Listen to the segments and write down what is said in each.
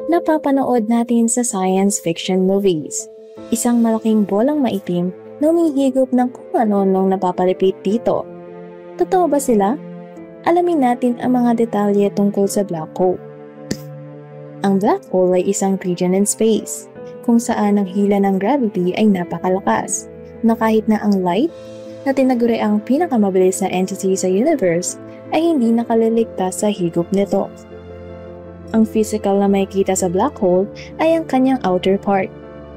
napapanood natin sa science fiction movies. Isang malaking bolang maitim na humihigop ng kung ano-anong napapalipit dito. Totoo ba sila? Alamin natin ang mga detalye tungkol sa black hole. Ang black hole ay isang region in space, kung saan ang hila ng gravity ay napakalakas, na kahit na ang light, na tinaguri ang pinakamabilis na entity sa universe, ay hindi nakaliligtas sa higop nito. Ang physical na makikita sa black hole ay ang kanyang outer part,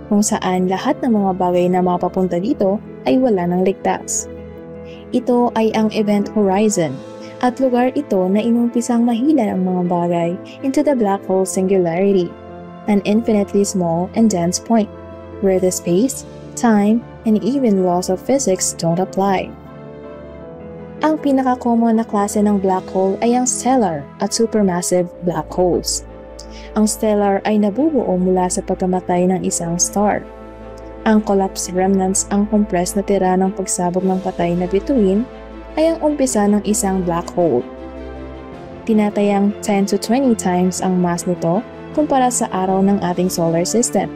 kung saan lahat ng mga bagay na mapapunta dito ay wala ng ligtas. Ito ay ang event horizon, at lugar ito na inumpisang mahila ang mga bagay into the black hole singularity, an infinitely small and dense point, where the space, time, and even laws of physics don't apply. Ang pinaka-common na klase ng black hole ay ang stellar at supermassive black holes. Ang stellar ay nabubuo mula sa pagkamatay ng isang star. Ang collapsed remnants, ang compressed na tira ng pagsabog ng patay na bituin, ay ang umpisa ng isang black hole. Tinatayang 10 to 20 times ang mass nito kumpara sa araw ng ating solar system.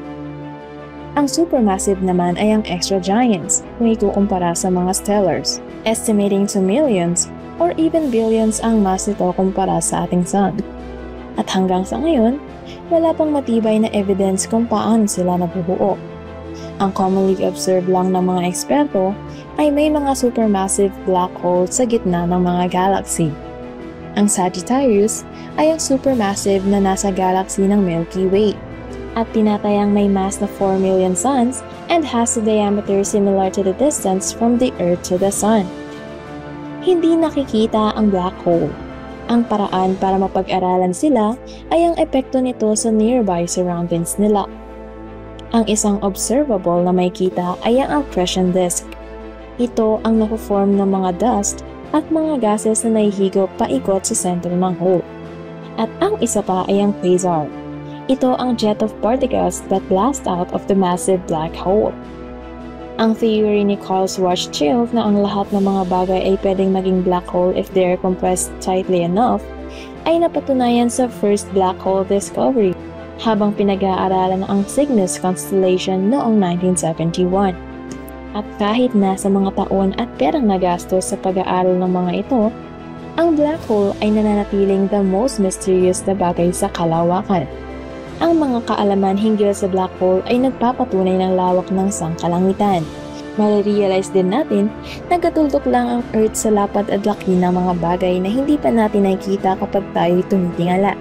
Ang supermassive naman ay ang extra giants kung ikukumpara sa mga stellars, estimating to millions or even billions ang mass nito kumpara sa ating sun. At hanggang sa ngayon, wala pang matibay na evidence kung paano sila nabubuo. Ang commonly observed lang ng mga eksperto ay may mga supermassive black holes sa gitna ng mga galaxy. Ang Sagittarius ay ang supermassive na nasa galaxy ng Milky Way at tinatayang may mass na 4 million suns and has a diameter similar to the distance from the Earth to the Sun. Hindi nakikita ang black hole. Ang paraan para mapag-aralan sila ay ang epekto nito sa nearby surroundings nila. Ang isang observable na makikita ay ang accretion disk. Ito ang napoform ng mga dust at mga gases na nahihigop paikot sa sentro ng hole. At ang isa pa ay ang quasar. Ito ang jet of particles that blast out of the massive black hole. Ang theory ni Carl Schwarzschild na ang lahat ng mga bagay ay pwedeng maging black hole if they are compressed tightly enough ay napatunayan sa first black hole discovery habang pinag-aaralan ang Cygnus constellation noong 1971. At kahit na sa mga taon at perang nagastos sa pag-aaral ng mga ito, ang black hole ay nananatiling the most mysterious na bagay sa kalawakan. Ang mga kaalaman hinggil sa black hole ay nagpapatunay ng lawak ng sangkalangitan. Marirealize din natin na katultok lang ang Earth sa lapad at laki ng mga bagay na hindi pa natin nakikita kapag tayo tumitingala.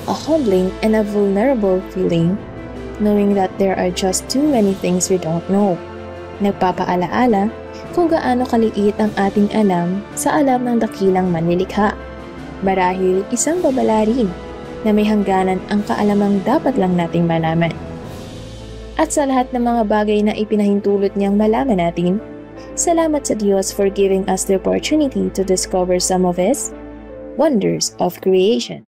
A humbling and a vulnerable feeling, knowing that there are just too many things we don't know. Nagpapaalaala kung gaano kaliit ang ating alam sa alam ng dakilang manlilikha. Marahil isang babala rin na may hangganan ang kaalamang dapat lang nating malaman. At sa lahat ng mga bagay na ipinahintulot niyang malaman natin, salamat sa Diyos for giving us the opportunity to discover some of His wonders of creation.